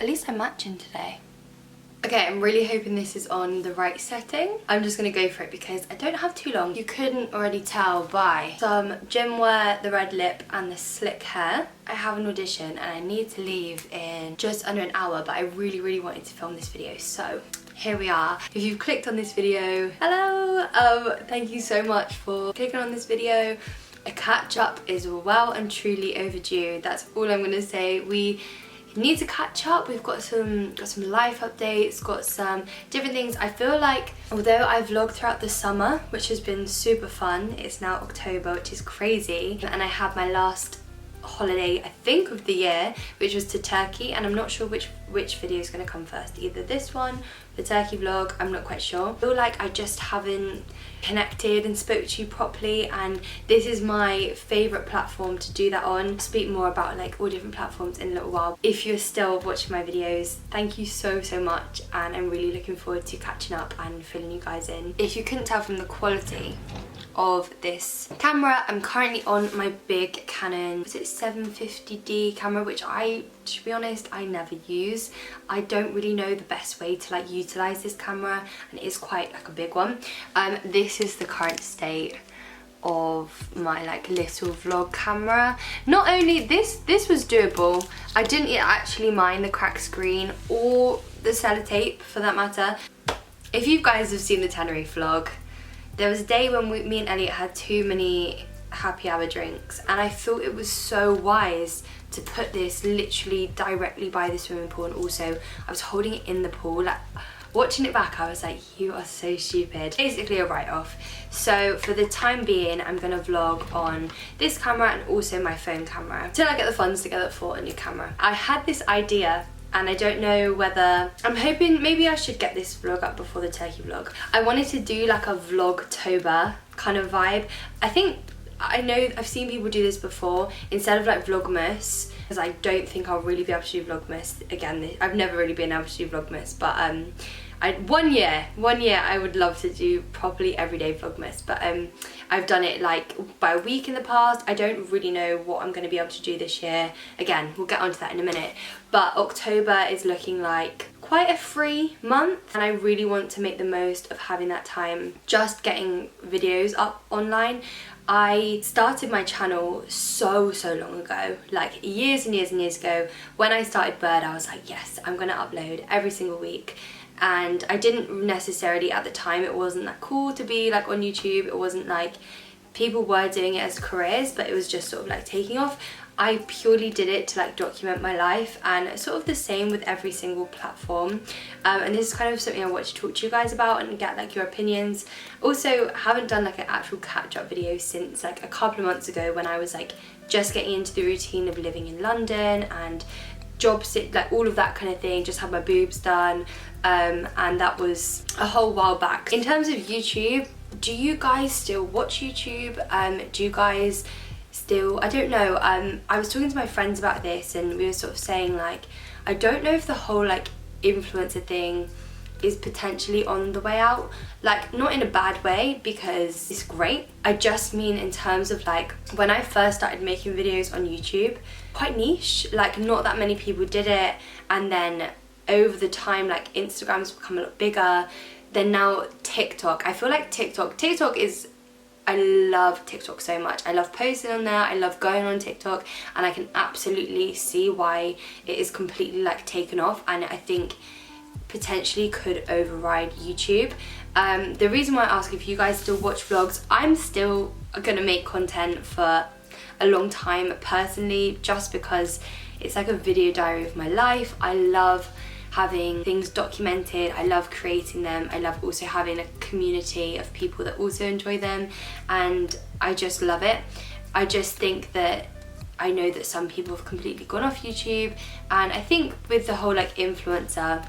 At least I'm matching today. Okay, I'm really hoping this is on the right setting. I'm just gonna go for it because I don't have too long. You couldn't already tell by some gym wear, the red lip and the slick hair. I have an audition and I need to leave in just under an hour, but I really wanted to film this video, so here we are. If you've clicked on this video, hello! Thank you so much for clicking on this video. A catch up is well and truly overdue. That's all I'm gonna say. We need to catch up. We've got some life updates, got some different things. I feel like although I vlogged throughout the summer, which has been super fun, it's now October, which is crazy, and I had my last holiday I think of the year, which was to Turkey, and I'm not sure which video is going to come first, either this one, the Turkey vlog, I'm not quite sure. I feel like I just haven't connected and spoke to you properly, and this is my favourite platform to do that on. I'll speak more about like all different platforms in a little while. If you're still watching my videos, thank you so much, and I'm really looking forward to catching up and filling you guys in. If you couldn't tell from the quality of this camera, I'm currently on my big Canon, is it 750D camera, which to be honest, I never use. I don't really know the best way to like utilize this camera, and it is quite like a big one. This is the current state of my like little vlog camera. Not only this was doable, I didn't actually mind the cracked screen or the sellotape for that matter. If you guys have seen the Tenerife vlog, there was a day when me and Elliot had too many happy hour drinks, and I thought it was so wise to put this literally directly by the swimming pool, and also I was holding it in the pool. Like, watching it back, I was like, you are so stupid. Basically a write-off. So for the time being, I'm gonna vlog on this camera and also my phone camera till I get the funds together for a new camera. I had this idea, and I don't know whether, I'm hoping maybe I should get this vlog up before the Turkey vlog. I wanted to do like a Vlogtober kind of vibe. I know I've seen people do this before instead of like Vlogmas, because I don't think I'll really be able to do Vlogmas again. I've never really been able to do Vlogmas, but one year I would love to do properly everyday Vlogmas, but I've done it like by a week in the past. I don't really know what I'm going to be able to do this year. Again, we'll get onto that in a minute, but October is looking like quite a free month, and I really want to make the most of having that time just getting videos up online. I started my channel so long ago, like years and years ago. When I started Bird, I was like, yes, I'm gonna upload every single week. And I didn't necessarily, at the time, it wasn't that cool to be like on YouTube. It wasn't like people were doing it as careers, but it was just sort of like taking off. I purely did it to like document my life, and sort of the same with every single platform. And this is kind of something I want to talk to you guys about and get like your opinions. Also, haven't done like an actual catch-up video since like a couple of months ago, when I was like just getting into the routine of living in London and like all of that kind of thing. Just had my boobs done, and that was a whole while back. In terms of YouTube, do you guys still watch YouTube? Do you guys still, I don't know, I was talking to my friends about this, and we were sort of saying like, I don't know if the whole like influencer thing is potentially on the way out. Like, not in a bad way, because it's great. I just mean in terms of like, when I first started making videos on YouTube, quite niche, like not that many people did it, and then over the time like Instagram's become a lot bigger. Then now TikTok, I feel like TikTok is, I love TikTok so much. I love posting on there, I love going on TikTok, and I can absolutely see why it is completely like taken off, and I think potentially could override YouTube. The reason why I ask if you guys still watch vlogs, I'm still gonna make content for a long time personally, just because it's like a video diary of my life. I love having things documented, I love creating them, I love also having a community of people that also enjoy them, and I just love it. I just think that I know that some people have completely gone off YouTube, and I think with the whole like influencer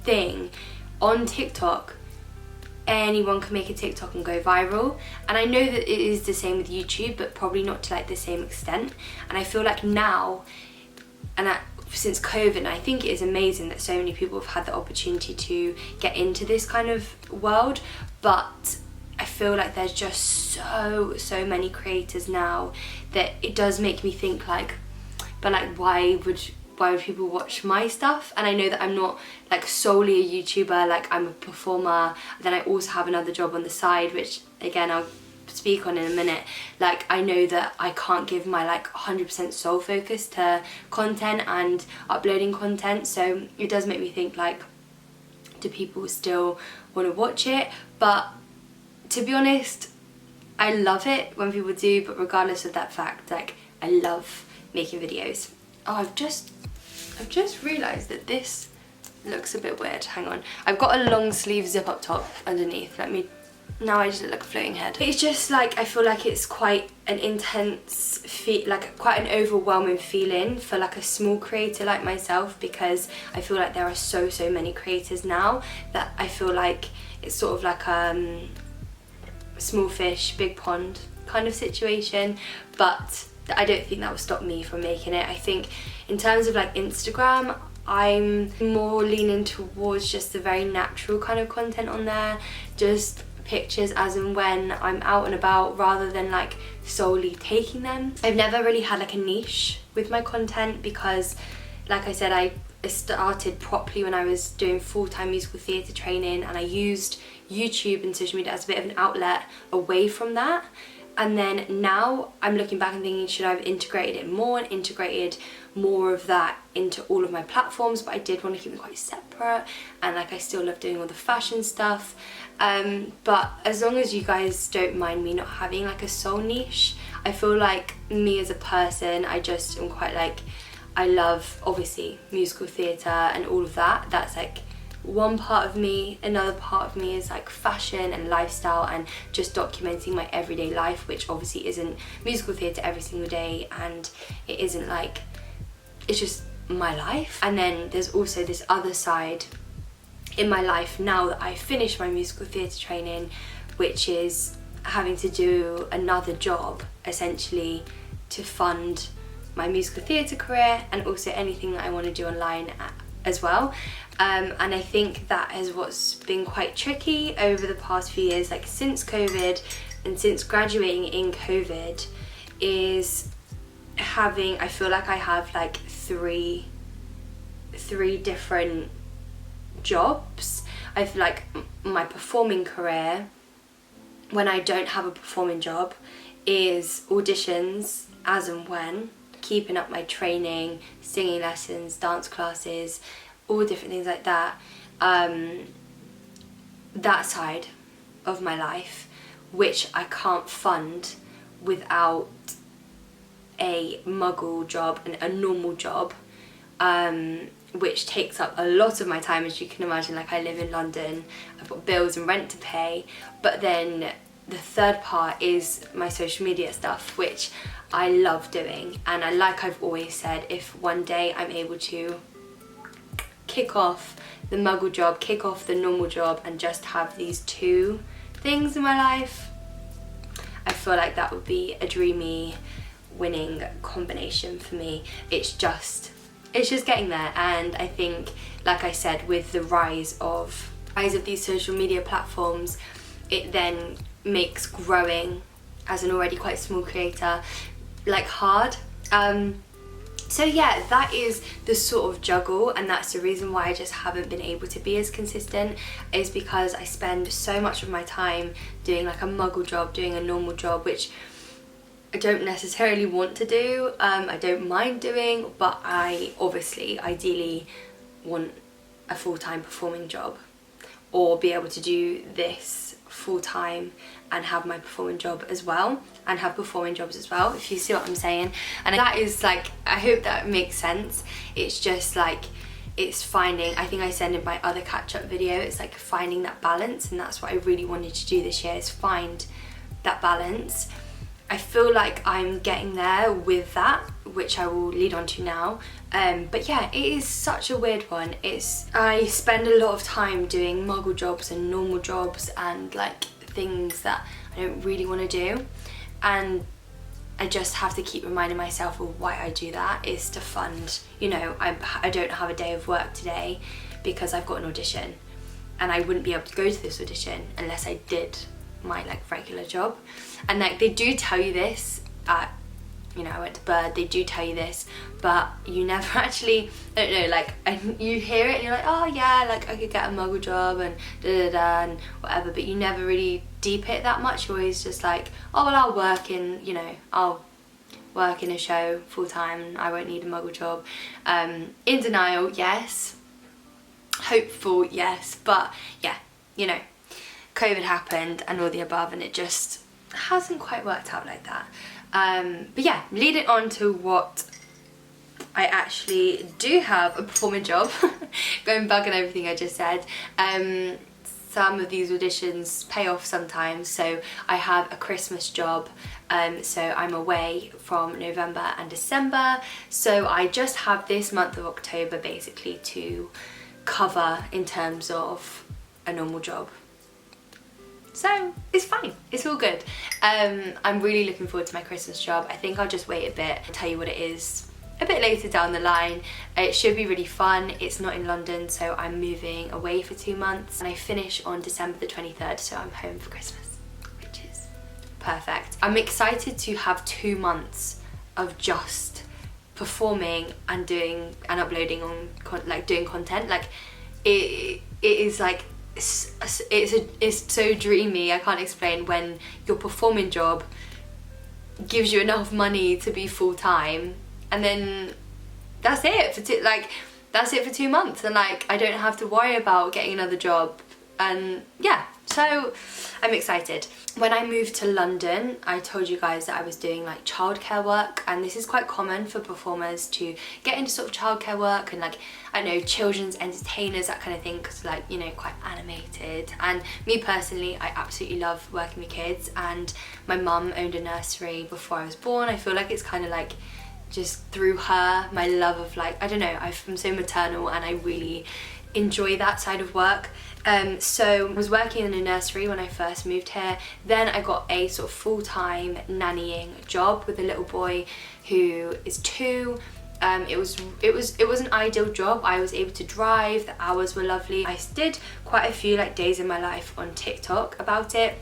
thing on TikTok, anyone can make a TikTok and go viral, and I know that it is the same with YouTube, but probably not to like the same extent. And I feel like now, and since COVID, I think it is amazing that so many people have had the opportunity to get into this kind of world, but I feel like there's just so many creators now that it does make me think like, but like why would why would people watch my stuff? And I know that I'm not like solely a YouTuber, like I'm a performer, then I also have another job on the side, which again I'll speak on in a minute. Like I know that I can't give my like 100% sole focus to content and uploading content, so it does make me think like, do people still want to watch it? But to be honest, I love it when people do, but regardless of that fact, like I love making videos. Oh, I've just realised that this looks a bit weird. Hang on. I've got a long sleeve zip up top underneath. Now I just look like a floating head. It's just like, I feel like it's quite an intense, like quite an overwhelming feeling for like a small creator like myself, because I feel like there are so many creators now that I feel like it's sort of like small fish, big pond kind of situation. But I don't think that will stop me from making it. I think in terms of like Instagram, I'm more leaning towards just the very natural kind of content on there, just pictures as and when I'm out and about, rather than like solely taking them. I've never really had like a niche with my content, because like I said, I started properly when I was doing full-time musical theatre training, and I used YouTube and social media as a bit of an outlet away from that. And then now I'm looking back and thinking, should I have integrated it more and integrated more of that into all of my platforms? But I did want to keep them quite separate, and like I still love doing all the fashion stuff. But as long as you guys don't mind me not having like a sole niche, I feel like me as a person, I just am quite like, I love obviously musical theatre and all of that. That's like one part of me. Another part of me is like fashion and lifestyle and just documenting my everyday life, which obviously isn't musical theatre every single day, and it isn't like, it's just my life. And then there's also this other side in my life now that I finished my musical theatre training, which is having to do another job essentially to fund my musical theatre career, and also anything that I want to do online as well. And I think that is what's been quite tricky over the past few years, like since COVID and since graduating in COVID, is having, I feel like I have like three different jobs. I feel like my performing career, when I don't have a performing job, is auditions as and when, keeping up my training, singing lessons, dance classes, all different things like that. That side of my life, which I can't fund without a muggle job and a normal job, which takes up a lot of my time, as you can imagine. Like I live in London, I've got bills and rent to pay, but then the third part is my social media stuff, which I love doing. And like I've always said, if one day I'm able to kick off the muggle job, kick off the normal job, and just have these two things in my life, I feel like that would be a dreamy winning combination for me. It's just getting there. And I think, like I said, with the rise of these social media platforms, it then makes growing as an already quite small creator like hard. So yeah, that is the sort of juggle, and that's the reason why I just haven't been able to be as consistent, is because I spend so much of my time doing like a muggle job, doing a normal job, which I don't necessarily want to do. I don't mind doing, but I obviously ideally want a full-time performing job, or be able to do this full-time and have my performing job as well, and have performing jobs as well, if you see what I'm saying. And that is like, I hope that makes sense. It's just like, it's finding, I think I said in my other catch-up video, it's like finding that balance, and that's what I really wanted to do this year, is find that balance. I feel like I'm getting there with that, which I will lead on to now. But yeah, it is such a weird one. I spend a lot of time doing muggle jobs and normal jobs and like things that I don't really want to do, and I just have to keep reminding myself of why I do that, is to fund, you know, I don't have a day of work today because I've got an audition, and I wouldn't be able to go to this audition unless I did my like regular job. And like they do tell you this at you know, I went to Bird, they do tell you this, but you never actually, I don't know, like, you hear it and you're like, oh yeah, like I could get a muggle job and and whatever, but you never really deep it that much. You're always just like, oh well, I'll work in, you know, I'll work in a show full time, I won't need a muggle job. In denial, yes. Hopeful, yes. But yeah, you know, COVID happened and all the above, and it just hasn't quite worked out like that. But yeah, leading on to what I actually do have, a performing job. Going back on everything I just said. Some of these auditions pay off sometimes, so I have a Christmas job, so I'm away from November and December, so I just have this month of October basically to cover in terms of a normal job. So it's fine, it's all good. I'm really looking forward to my Christmas job. I think I'll just wait a bit and tell you what it is a bit later down the line. It should be really fun. It's not in London, so I'm moving away for 2 months, and I finish on December the 23rd, so I'm home for Christmas, which is perfect. I'm excited to have 2 months of just performing and doing and uploading on doing content. Like it is like it's so dreamy. I can't explain when your performing job gives you enough money to be full-time, and then that's it for that's it for 2 months, and like I don't have to worry about getting another job. And yeah, so I'm excited. When I moved to London, I told you guys that I was doing like childcare work, and this is quite common for performers to get into sort of childcare work and like, I don't know, children's entertainers, that kind of thing, because like, you know, quite animated. And me personally, I absolutely love working with kids, and my mum owned a nursery before I was born. I feel like it's kind of like just through her, my love of like, I don't know, I'm so maternal and I really enjoy that side of work. So I was working in a nursery when I first moved here. Then I got a sort of full-time nannying job with a little boy who is 2. It was an ideal job. I was able to drive, the hours were lovely. I did quite a few like days in my life on TikTok about it.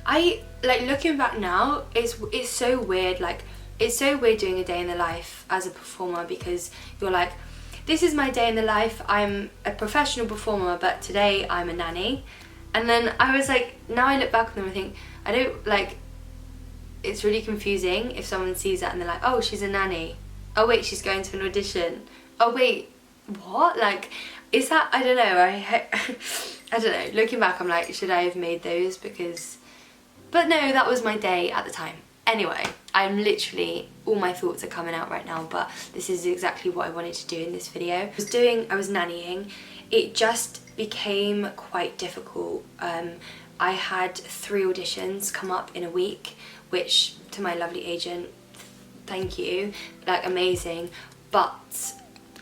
I like looking back now, it's so weird. Like it's so weird doing a day in the life as a performer, because you're like, this is my day in the life, I'm a professional performer, but today I'm a nanny. And then I was like, now I look back on them and think, I don't like, it's really confusing if someone sees that and they're like, oh, she's a nanny. Oh wait, she's going to an audition. Oh wait, what? Like, is that, I don't know, I don't know. Looking back, I'm like, should I have made those? But no, that was my day at the time. Anyway, I'm literally, all my thoughts are coming out right now, but this is exactly what I wanted to do in this video. I was nannying. It just became quite difficult. I had 3 auditions come up in a week, which to my lovely agent, thank you, like amazing, but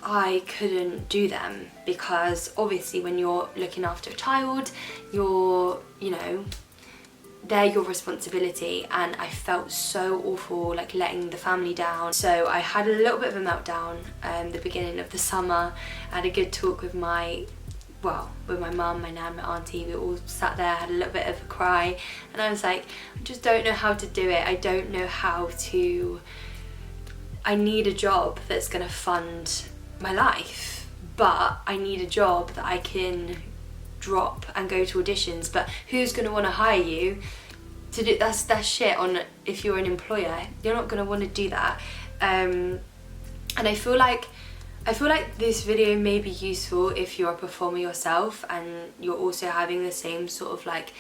I couldn't do them because obviously when you're looking after a child, you know, they're your responsibility, and I felt so awful like letting the family down. So I had a little bit of a meltdown the beginning of the summer. I had a good talk with my mum, my nan, my auntie. We all sat there, had a little bit of a cry, and I was like, I just don't know how to do it. I don't know how to, I need a job that's gonna fund my life, but I need a job that I can drop and go to auditions. But who's going to want to hire you to do that's shit on, if you're an employer, you're not going to want to do that. And I feel like this video may be useful if you're a performer yourself and you're also having the same sort of like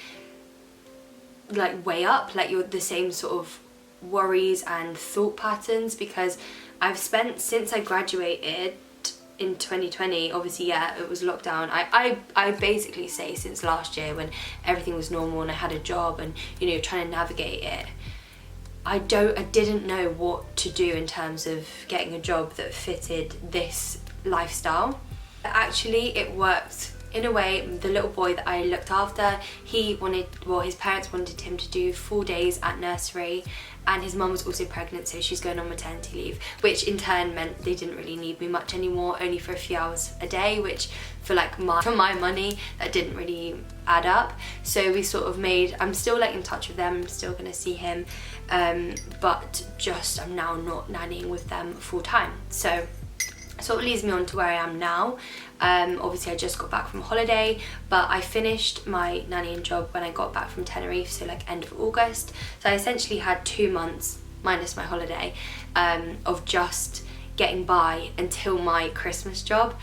way up, like you're the same sort of worries and thought patterns, because I've spent, since I graduated in 2020, obviously, yeah, it was lockdown. I basically say since last year, when everything was normal and I had a job and, you know, trying to navigate it, I didn't know what to do in terms of getting a job that fitted this lifestyle. Actually, it worked in a way, the little boy that I looked after, he wanted, well, his parents wanted him to do full days at nursery, and his mum was also pregnant, so she's going on maternity leave, which in turn meant they didn't really need me much anymore, only for a few hours a day, which for like my money, that didn't really add up. So we sort of made, I'm still like in touch with them, I'm still gonna see him, but just I'm now not nannying with them full time. So sort of leads me on to where I am now. Obviously I just got back from holiday, but I finished my nannying job when I got back from Tenerife, so like end of August. So I essentially had 2 months, minus my holiday, of just getting by until my Christmas job.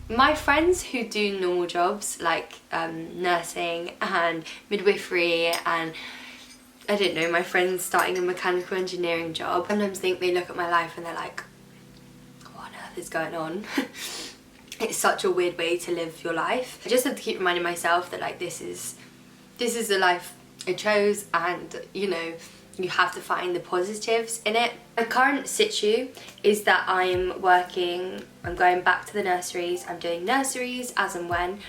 My friends who do normal jobs like nursing and midwifery, and I don't know, my friends starting a mechanical engineering job, sometimes think they look at my life and they're like, what on earth is going on? It's such a weird way to live your life. I just have to keep reminding myself that like this is the life I chose, and you know, you have to find the positives in it. My current situ is that I'm going back to the nurseries. I'm doing nurseries as and when.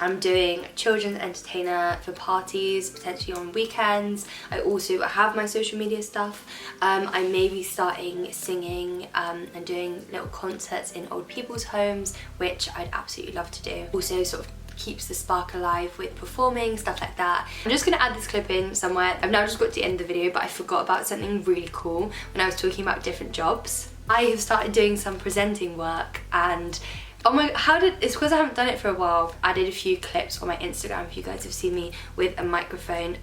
I'm doing children's entertainer for parties, potentially on weekends. I also have my social media stuff. I may be starting singing and doing little concerts in old people's homes, which I'd absolutely love to do. Also sort of keeps the spark alive with performing, stuff like that. I'm just going to add this clip in somewhere. I've now just got to the end of the video, but I forgot about something really cool when I was talking about different jobs. I have started doing some presenting work, and oh my, it's because I haven't done it for a while. I've added a few clips on my Instagram if you guys have seen me with a microphone.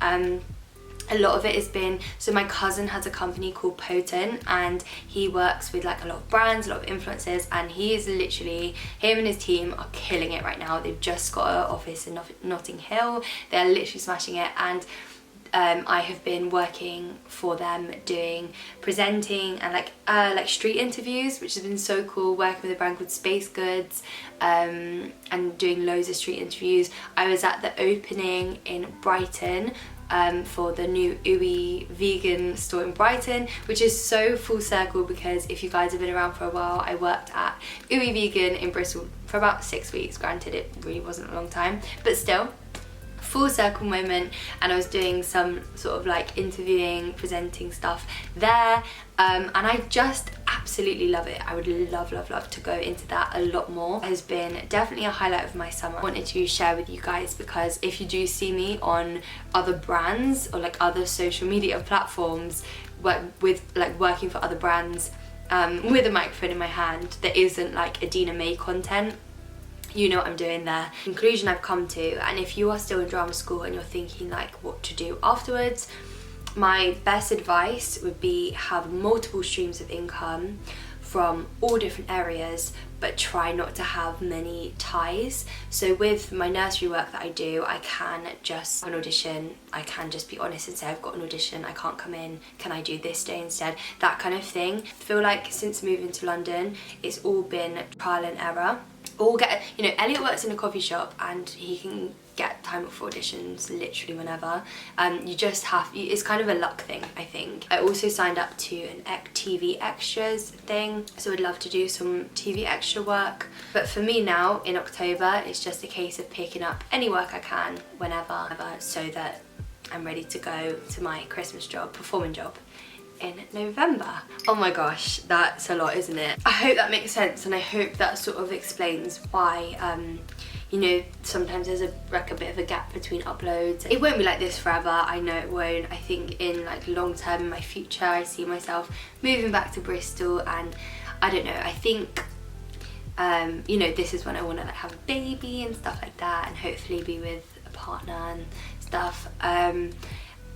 A lot of it has been, so my cousin has a company called Potent, and he works with like a lot of brands, a lot of influencers, and he is literally, him and his team are killing it right now. They've just got an office in Notting Hill. They're literally smashing it, and I have been working for them doing presenting and like street interviews, which has been so cool, working with a brand called Space Goods, and doing loads of street interviews. I was at the opening in Brighton for the new Uwe vegan store in Brighton, which is so full circle because if you guys have been around for a while, I worked at Uwe vegan in Bristol for about 6 weeks. Granted, it really wasn't a long time, but still full circle moment, and I was doing some sort of like interviewing, presenting stuff there, and I just absolutely love it. I would love to go into that a lot more. It has been definitely a highlight of my summer. I wanted to share with you guys because if you do see me on other brands or like other social media platforms with like working for other brands with a microphone in my hand that isn't like adinamay content, you know what I'm doing there. Conclusion I've come to, and if you are still in drama school and you're thinking like what to do afterwards, my best advice would be have multiple streams of income from all different areas, but try not to have many ties. So with my nursery work that I do, I can just have an audition, I can just be honest and say I've got an audition, I can't come in, can I do this day instead, that kind of thing. I feel like since moving to London, it's all been trial and error. Or get, you know, Elliot works in a coffee shop and he can get time up for auditions literally whenever. You just have, it's kind of a luck thing, I think. I also signed up to an TV extras thing, so I'd love to do some TV extra work. But for me now, in October, it's just a case of picking up any work I can whenever, so that I'm ready to go to my Christmas job, performing job, in November. Oh my gosh, that's a lot, isn't it? I hope that makes sense, and I hope that sort of explains why you know, sometimes there's a bit of a gap between uploads. It won't be like this forever, I know it won't. I think in like long term, in my future, I see myself moving back to Bristol, and I don't know, I think you know, this is when I want to like have a baby and stuff like that, and hopefully be with a partner and stuff.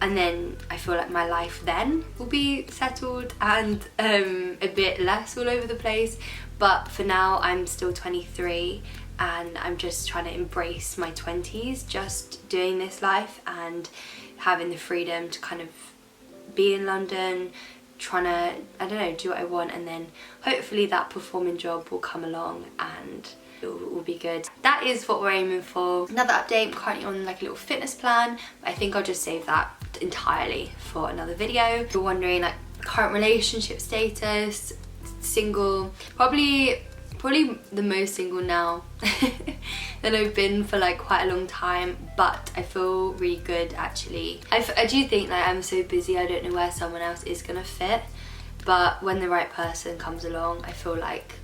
And then I feel like my life then will be settled and a bit less all over the place. But for now, I'm still 23 and I'm just trying to embrace my 20s, just doing this life and having the freedom to kind of be in London, trying to, I don't know, do what I want, and then hopefully that performing job will come along and it will be good. That is what we're aiming for. Another update, I'm currently on like a little fitness plan, but I think I'll just save that entirely for another video. If you're wondering like current relationship status, single, probably the most single now. than I've been for like quite a long time, but I feel really good actually. I do think like I'm so busy, I don't know where someone else is gonna fit, but when the right person comes along, I feel like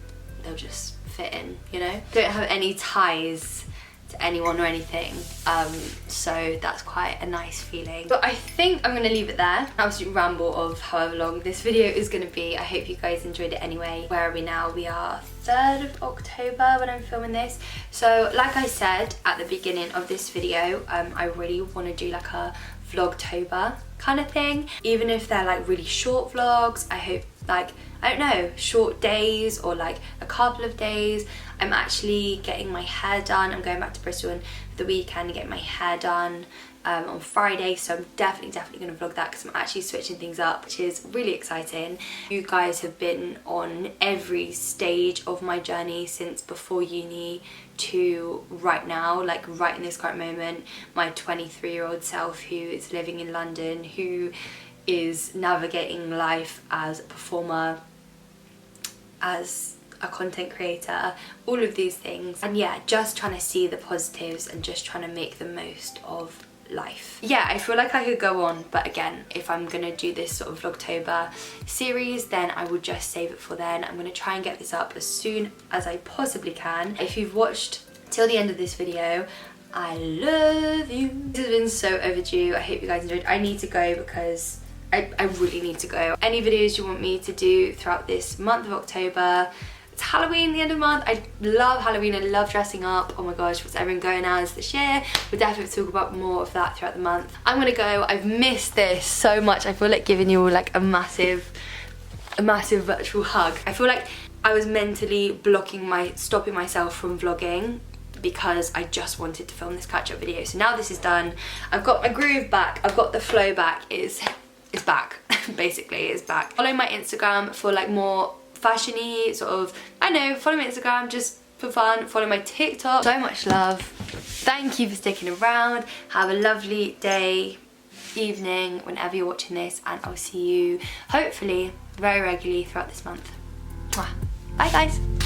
they'll just fit in, you know? Don't have any ties to anyone or anything, so that's quite a nice feeling. But I think I'm gonna leave it there. Absolute ramble of however long this video is gonna be. I hope you guys enjoyed it anyway. Where are we now? We are 3rd of October when I'm filming this. So like I said at the beginning of this video, I really want to do like a Vlogtober kind of thing, even if they're like really short vlogs. I hope like, I don't know, short days or like a couple of days. I'm actually getting my hair done. I'm going back to Bristol for the weekend and getting my hair done on Friday, so I'm definitely going to vlog that because I'm actually switching things up, which is really exciting. You guys have been on every stage of my journey since before uni to right now, like right in this current moment. My 23-year-old self who is living in London, who is navigating life as a performer, as a content creator, all of these things. And yeah, just trying to see the positives and just trying to make the most of life. Yeah, I feel like I could go on, but again, if I'm gonna do this sort of Vlogtober series, then I will just save it for then. I'm gonna try and get this up as soon as I possibly can. If you've watched till the end of this video, I love you. This has been so overdue. I hope you guys enjoyed. I need to go because I really need to go. Any videos you want me to do throughout this month of October? It's Halloween, the end of the month. I love Halloween, I love dressing up. Oh my gosh, what's everyone going as this year? We'll definitely talk about more of that throughout the month. I'm gonna go. I've missed this so much. I feel like giving you all like a massive virtual hug. I feel like I was mentally stopping myself from vlogging because I just wanted to film this catch-up video. So now this is done. I've got my groove back. I've got the flow back. It's back. Basically, it's back. Follow my Instagram for like more fashion-y sort of, I know, follow my Instagram just for fun. Follow my TikTok. So much love. Thank you for sticking around. Have a lovely day, evening, whenever you're watching this, and I'll see you hopefully very regularly throughout this month. Mwah. Bye guys.